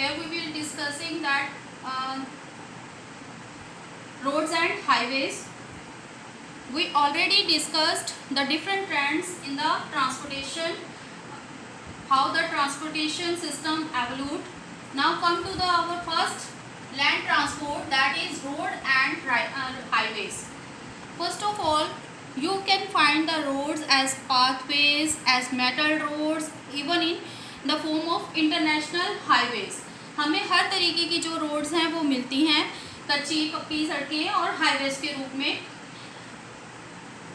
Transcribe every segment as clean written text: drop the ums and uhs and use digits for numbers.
where we will discussing that roads and highways. We already discussed the different trends in the transportation, how the transportation system evolved. Now come to our first land transport, that is road and highways. First of all, you can find the roads as pathways, as metal roads, even in the form of international highways. हमें हर तरीके की जो roads हैं वो मिलती हैं, कच्ची पक्की सड़कें और हाईवेज के रूप में.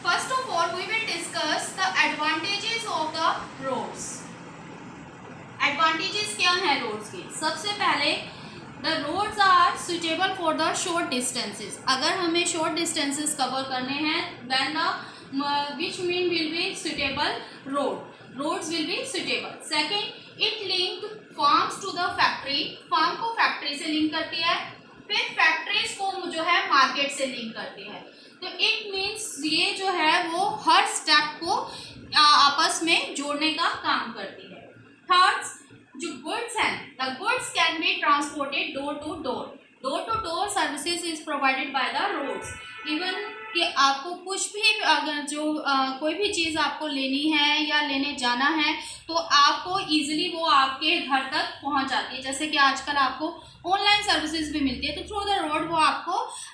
First of all, we will discuss the advantages of the roads. Advantages क्या हैं roads के? सबसे पहले the roads are suitable for the short distances. अगर हमें short distances cover करने हैं, then the which mean will be suitable roads will be suitable. Second, it link farms to the factory. farm को factory से link करती है, फिर factories को जो है market से link करती है. तो इट मीन्स ये जो है वो हर स्टेप को आपस में जोड़ने का काम करती है. थर्ड, जो गुड्स हैं, the goods can be transported door to door services is provided by the roads. Even कि आपको कुछ भी अगर जो कोई भी चीज़ आपको लेनी है या लेने जाना है तो आपको इजीली वो आपके घर तक पहुंच जाती है. जैसे कि आजकल आपको ऑनलाइन सर्विसेज भी मिलती है, तो थ्रू द रोड वो आपको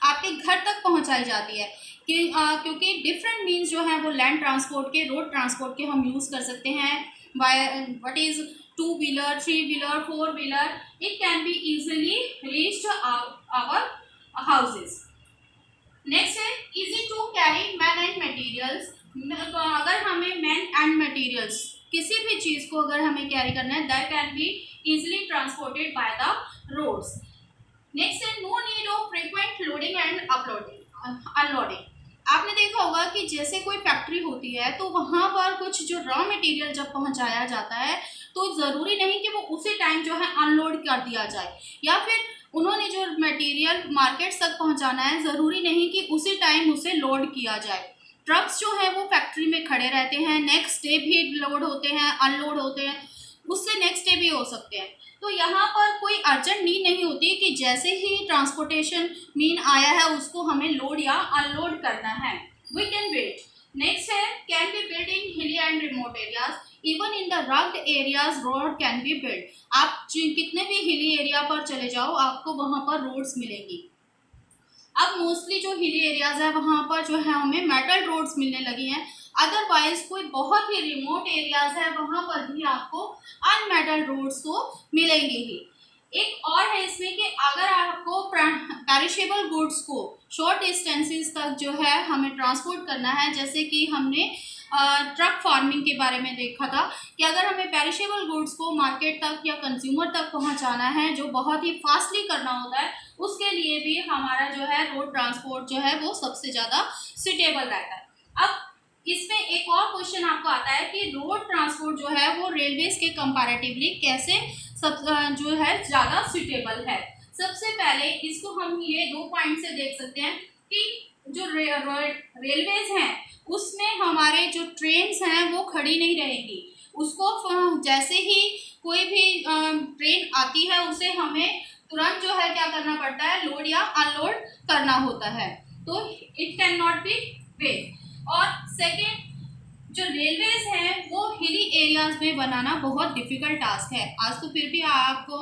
आपके घर तक पहुंचाई जाती है. क्योंकि डिफरेंट मीन्स जो हैं वो लैंड ट्रांसपोर्ट के, रोड ट्रांसपोर्ट के हम यूज़ कर सकते हैं. What is 2 wheeler, 3 wheeler, 4 wheeler, it can be easily reached our houses. Next है easy to carry man and materials. अगर हमें मैन एंड मटेरियल्स किसी भी चीज़ को अगर हमें कैरी करना है, that can be easily transported by the roads. Next है no need of frequent loading and unloading. आपने देखा होगा कि जैसे कोई फैक्ट्री होती है तो वहाँ पर कुछ जो रॉ मटेरियल जब पहुँचाया जाता है तो ज़रूरी नहीं कि वो उसी टाइम जो है अनलोड कर दिया जाए, या फिर उन्होंने जो मटेरियल मार्केट तक पहुँचाना है ज़रूरी नहीं कि उसी टाइम उसे लोड किया जाए. ट्रक्स जो है वो फैक्ट्री में खड़े रहते हैं, नेक्स्ट डे भी लोड होते हैं, अनलोड होते हैं, उससे नेक्स्ट डे भी हो सकते हैं. तो यहाँ पर कोई अर्जेंट नीड नहीं होती कि जैसे ही ट्रांसपोर्टेशन मीन आया है उसको हमें लोड या अनलोड करना है. We can build. नेक्स्ट है can be build in hilly and remote areas. Even in the rugged areas road can be build. आप कितने भी हिली एरिया पर चले जाओ आपको वहाँ पर रोड्स मिलेंगी. अब मोस्टली जो हिली एरियाज है वहाँ पर जो है हमें मेटल रोड्स मिलने लगी हैं. अदरवाइज कोई बहुत ही रिमोट एरियाज है वहाँ पर भी आपको अनमेटल रोड्स तो मिलेंगे ही. एक और है इसमें कि अगर आपको पेरिशेबल गुड्स को शॉर्ट डिस्टेंसेस तक जो है हमें ट्रांसपोर्ट करना है, जैसे कि हमने ट्रक फार्मिंग के बारे में देखा था कि अगर हमें पेरिशेबल गुड्स को मार्केट तक या कंज्यूमर तक पहुंचाना है जो बहुत ही फास्टली करना होता है, उसके लिए भी हमारा जो है रोड ट्रांसपोर्ट जो है वो सबसे ज़्यादा सुटेबल रहता है. अब इसमें एक और क्वेश्चन आपको आता है कि रोड ट्रांसपोर्ट जो है वो रेलवेज के कंपैरेटिवली कैसे जो है ज़्यादा सुटेबल है. सबसे पहले इसको हम ये 2 पॉइंट से देख सकते हैं कि जो रेलवेज हैं उसमें हमारे जो ट्रेन्स हैं वो खड़ी नहीं रहेंगी. उसको जैसे ही कोई भी ट्रेन आती है उसे हमें तुरंत जो है क्या करना पड़ता है, लोड या अनलोड करना होता है. तो it can not be wait. और सेकेंड, जो रेलवेज हैं वो हिली एरियाज में बनाना बहुत डिफ़िकल्ट टास्क है. आज तो फिर भी आपको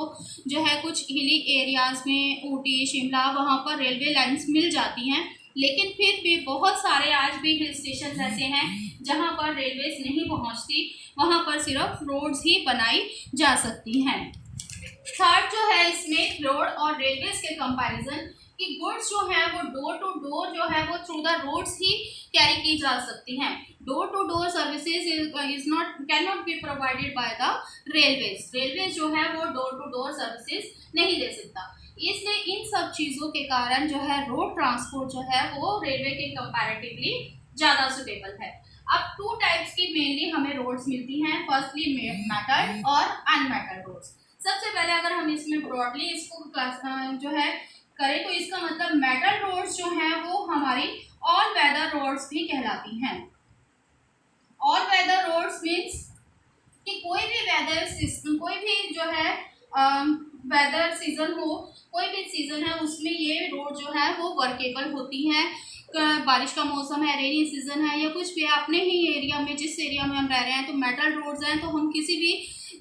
जो है कुछ हिली एरियाज में ऊटी, शिमला वहाँ पर रेलवे लाइंस मिल जाती हैं, लेकिन फिर भी बहुत सारे आज भी हिल स्टेशन ऐसे हैं जहाँ पर रेलवेज नहीं पहुँचती, वहाँ पर सिर्फ रोड्स ही बनाई जा सकती हैं. थर्ड जो है इसमें रोड और रेलवेज के कंपैरिजन कि गुड्स जो है वो डोर टू डोर जो है वो थ्रू द रोड्स ही कैरी की जा सकती हैं. Door to door services is not can not be provided by the railways. Railways जो है वो डोर टू डोर सर्विसेज नहीं दे सकता. इसलिए इन सब चीज़ों के कारण जो है रोड ट्रांसपोर्ट जो है वो रेलवे के कंपैरेटिवली ज़्यादा सुटेबल है. अब 2 टाइप्स की मेनली हमें रोड्स मिलती हैं. फर्स्टली मेटल और अनमेटल रोड्स. सबसे पहले अगर हम इसमें ब्रॉडली इसको जो है करें तो इसका मतलब मेटल रोड्स जो हैं वो हमारी ऑल वेदर रोड्स भी कहलाती हैं. ऑल वेदर रोड्स मीन्स कि कोई भी वेदर सिस्टम, कोई भी जो है वेदर सीजन हो, कोई भी सीजन है उसमें ये रोड जो है वो वर्केबल होती हैं। बारिश का मौसम है, रेनी सीजन है या कुछ भी अपने ही एरिया में, जिस एरिया में हम रह रहे हैं तो मेटल रोड्स हैं तो हम किसी भी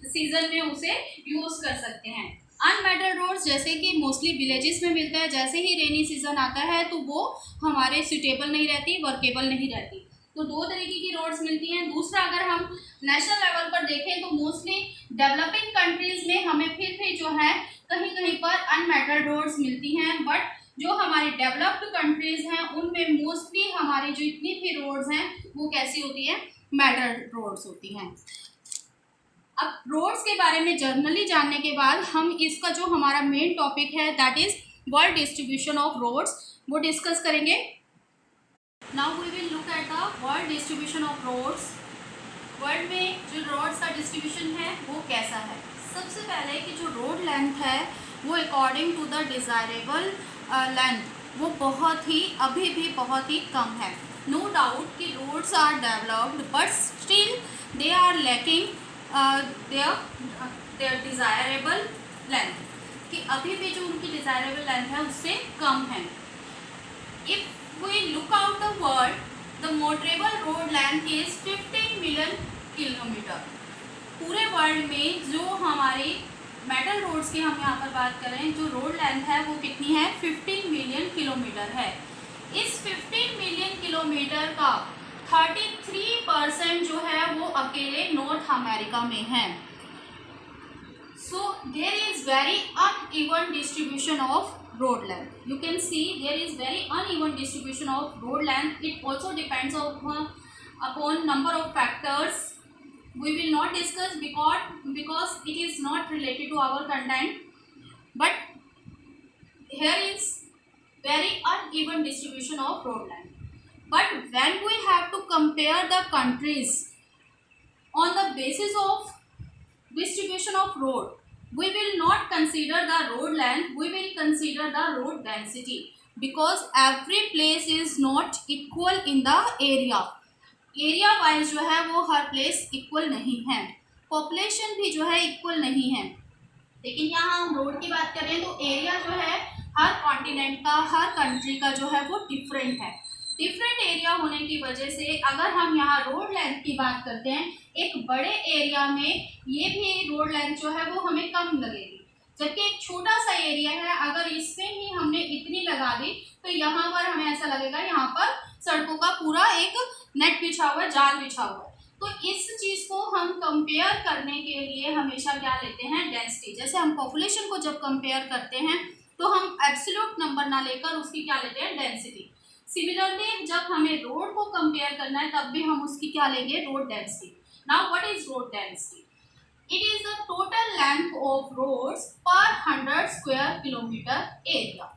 सीजन में उसे यूज़ कर सकते हैं। अनमेटल रोड्स जैसे कि मोस्टली विलेजेस में मिलता है, जैसे ही रेनी सीजन आता है तो वो हमारे सूटेबल नहीं रहती, वर्केबल नहीं रहती। तो दो तरीके की रोड्स मिलती हैं। दूसरा, अगर हम नेशनल लेवल पर देखें तो मोस्टली डेवलपिंग कंट्रीज में हमें फिर भी जो है कहीं कहीं पर अनमेटल रोड्स मिलती हैं, बट जो हमारी डेवलप्ड कंट्रीज हैं उनमें मोस्टली हमारी जो इतनी भी रोड्स हैं वो कैसी होती है, मेटल रोड्स होती हैं। अब रोड्स के बारे में जनरली जानने के बाद हम इसका जो हमारा मेन टॉपिक है that is world distribution of roads, वो डिस्कस करेंगे। Now we will look at the world distribution of roads. World में जो रोड्स का डिस्ट्रीब्यूशन है वो कैसा है। सबसे पहले कि जो रोड लेंथ है वो according to the desirable length वो बहुत ही अभी भी बहुत ही कम है। नो डाउट कि roads are developed but still they are lacking their desirable length, कि अभी भी जो उनकी डिज़ायरेबल लेंथ है उससे कम है। If we look out the world, the motorable road length is 15 million kilometre. पूरे वर्ल्ड में जो हमारी मेटल रोड्स की हम यहाँ पर बात करें, जो रोड लेंथ है वो कितनी है, 15 मिलियन किलोमीटर है। इस 15 मिलियन किलोमीटर का 33% जो है वो अकेले नॉर्थ अमेरिका में है। So there is very uneven distribution of road length. You can see there is very uneven distribution of road length. It also depends upon number of factors. We will not discuss because it is not related to our content. But here is very uneven distribution of road length. But when we have to compare the countries on the basis of distribution of road, we will not consider the road length, we will consider the road density, because every place is not equal in the area. Area wise जो है वो हर place equal नहीं है, population भी जो है equal नहीं है। लेकिन यहाँ हम रोड की बात करें तो एरिया जो है हर कॉन्टिनेंट का, हर कंट्री का जो है वो डिफरेंट है। डिफरेंट एरिया होने की वजह से अगर हम यहाँ रोड लेंथ की बात करते हैं, एक बड़े एरिया में ये भी रोड लेंथ जो है वो हमें कम लगेगी, जबकि एक छोटा सा एरिया है अगर इसमें ही हमने इतनी लगा दी तो यहाँ पर हमें ऐसा लगेगा यहाँ पर सड़कों का पूरा एक नेट बिछा हुआ है, जाल बिछा हुआ है। तो इस चीज़ को हम कंपेयर करने के लिए हमेशा क्या लेते हैं, डेंसिटी। जैसे हम पॉपुलेशन को जब कंपेयर करते हैं तो हम एब्सोल्यूट नंबर ना लेकर उसकी क्या लेते हैं, डेंसिटी। सिमिलरली जब हमें रोड को कंपेयर करना है तब भी हम उसकी क्या लेंगे, road density. Now what is road density? It is the total length of roads per 100 square kilometer area.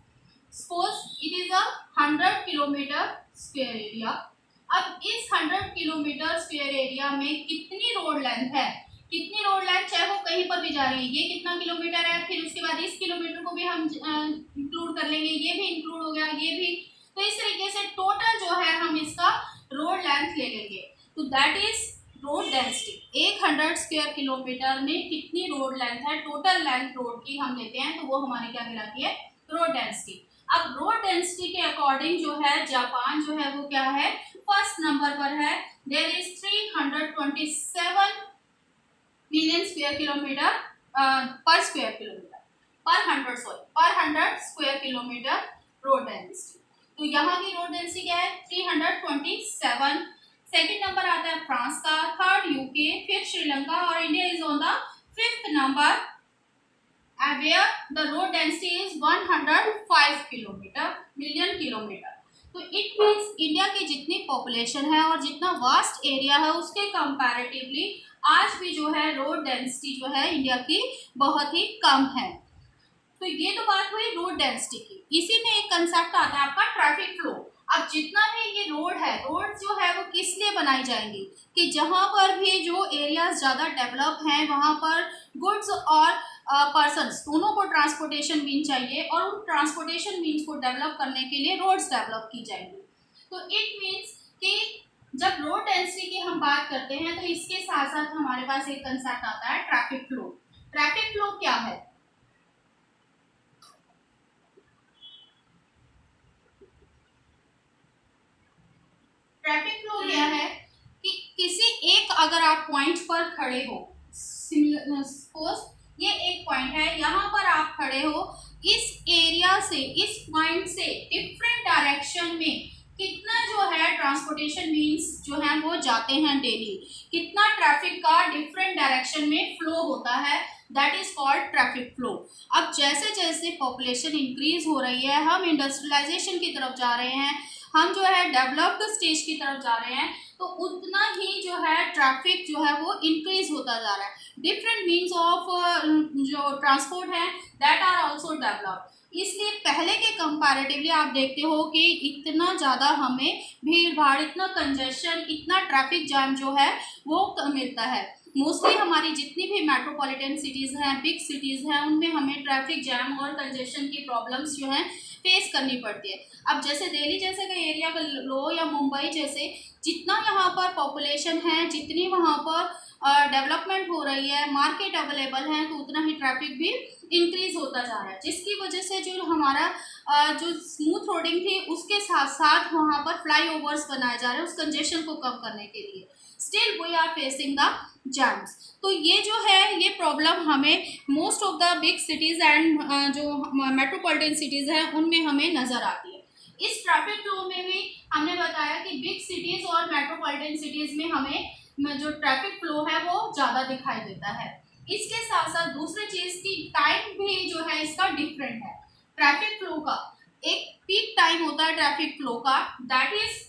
Suppose it is a 100 kilometer square area. अब इस 100 किलोमीटर स्क्वायर एरिया में कितनी रोड लेंथ है, कितनी रोड लेंथ चाहे वो कहीं पर भी जा रही है, ये कितना किलोमीटर है, फिर उसके बाद इस किलोमीटर को भी हम इंक्लूड कर लेंगे, ये भी इंक्लूड हो गया, ये भी। तो इस तरीके से टोटल जो है हम इसका रोड लेंथ ले लेंगे, तो that is road density. 100 square kilometre में कितनी रोड लेंथ है, टोटल लेंथ रोड की हम लेते हैं तो वो हमारी क्या कहलाती है, रोड डेंसिटी। अब रोड डेंसिटी के अकॉर्डिंग जो है जापान जो है वो क्या है, फर्स्ट नंबर पर है। There is 327 million square kilometre पर स्क्वायर किलोमीटर पर 100 स्क्वायर किलोमीटर रोड डेंसिटी। तो यहाँ की रोड डेंसिटी क्या है, 327। सेकेंड नंबर आता है फ्रांस का, थर्ड यूके, फिर श्रीलंका और India is on the 5th number where the road density is 105 kilometre million kilometre. तो इट मीन्स इंडिया की जितनी पॉपुलेशन है और जितना वास्ट एरिया है उसके कंपैरेटिवली आज भी जो है रोड डेंसिटी जो है इंडिया की बहुत ही कम है। तो ये तो बात हुई रोड डेंसिटी की। इसी में एक कंसेप्ट आता है आपका ट्रैफिक फ्लो। अब जितना भी ये रोड है, रोड जो है वो किस लिए बनाई जाएंगी, कि जहाँ पर भी जो एरियाज ज़्यादा डेवलप हैं वहाँ पर गुड्स और पर्सन्स दोनों को ट्रांसपोर्टेशन मीन चाहिए और उन ट्रांसपोर्टेशन मीन्स को डेवलप करने के लिए रोड्स डेवलप की जाएंगी। तो इट मीन्स कि जब रोड डेंसिटी की हम बात करते हैं तो इसके साथ साथ हमारे पास एक कंसेप्ट आता है ट्रैफिक फ्लो। ट्रैफिक फ्लो क्या है? ट्रैफिक फ्लो यह है कि किसी एक अगर आप पॉइंट पर खड़े हो, सपोज ये एक पॉइंट है, यहाँ पर आप खड़े हो, इस एरिया से, इस पॉइंट से डिफरेंट डायरेक्शन में कितना जो है ट्रांसपोर्टेशन मीन्स जो है वो जाते हैं डेली, कितना ट्रैफिक का डिफरेंट डायरेक्शन में फ्लो होता है, that is called traffic flow. अब जैसे जैसे पॉपुलेशन इंक्रीज हो रही है, हम इंडस्ट्रियलाइजेशन की तरफ जा रहे हैं, हम जो है डेवलप्ड स्टेज की तरफ जा रहे हैं, तो उतना ही जो है ट्रैफिक जो है वो इंक्रीज होता जा रहा है। डिफरेंट मीन्स ऑफ जो ट्रांसपोर्ट है दैट आर आल्सो डेवलप्ड, इसलिए पहले के कंपैरेटिवली आप देखते हो कि इतना ज़्यादा हमें भीड़ भाड़, इतना कंजेशन, इतना ट्रैफिक जाम जो है वो मिलता है। मोस्टली हमारी जितनी भी मेट्रोपॉलिटन सिटीज़ हैं, बिग सिटीज़ हैं, उनमें हमें ट्रैफिक जैम और कंजेशन की प्रॉब्लम्स जो हैं फेस करनी पड़ती है। अब जैसे दिल्ली जैसे का एरिया का लो या मुंबई जैसे, जितना यहाँ पर पॉपुलेशन है, जितनी वहाँ पर डेवलपमेंट हो रही है, मार्केट अवेलेबल है, तो उतना ही ट्रैफिक भी इंक्रीज होता जा रहा है, जिसकी वजह से जो हमारा जो स्मूथ रोडिंग थी उसके साथ साथ वहाँ पर फ्लाईओवर्स बनाए जा रहे हैं उस कंजेशन को कम करने के लिए। Still we are facing the jams. तो ये जो है ये प्रॉब्लम हमें most of the big cities and जो मेट्रोपॉलिटन सिटीज़ हैं उनमें हमें नज़र आती है। इस ट्रैफिक फ्लो में भी हमने बताया कि बिग सिटीज़ और मेट्रोपॉलिटन सिटीज़ में हमें जो ट्रैफिक फ्लो है वो ज़्यादा दिखाई देता है। इसके साथ साथ दूसरी चीज़ की टाइम भी जो है इसका डिफरेंट है। ट्रैफिक फ्लो का एक पीक टाइम होता है ट्रैफिक फ्लो का, दैट इज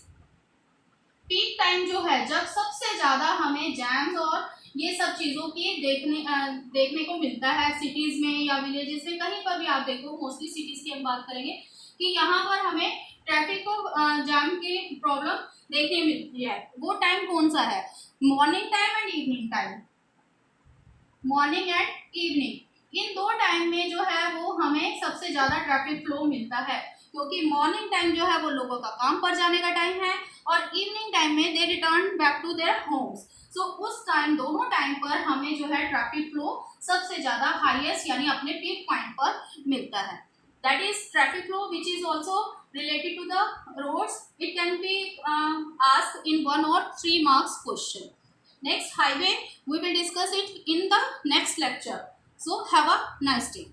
पीक टाइम जो है जब सबसे ज़्यादा हमें जैम्स और ये सब चीज़ों की देखने को मिलता है सिटीज़ में या विलेजेस में, कहीं पर भी आप देखो, मोस्टली सिटीज़ की हम बात करेंगे कि यहाँ पर हमें ट्रैफिक को जाम की प्रॉब्लम देखने मिलती है। वो टाइम कौन सा है? Morning time and evening time. Morning and evening, इन दो टाइम में जो है वो हमें सबसे ज़्यादा ट्रैफिक फ्लो मिलता है, क्योंकि मॉर्निंग टाइम जो है वो लोगों का काम पर जाने का टाइम है और इवनिंग टाइम में they return back to their homes. So उस टाइम, दोनों टाइम पर हमें जो है ट्रैफिक फ्लो सबसे ज़्यादा हाईएस्ट यानी अपने पीक पॉइंट पर मिलता है। That is traffic flow which is also related to the roads. It can be asked in 1 or 3 marks question. Next, highway, we will discuss it in the next lecture. So have a nice day.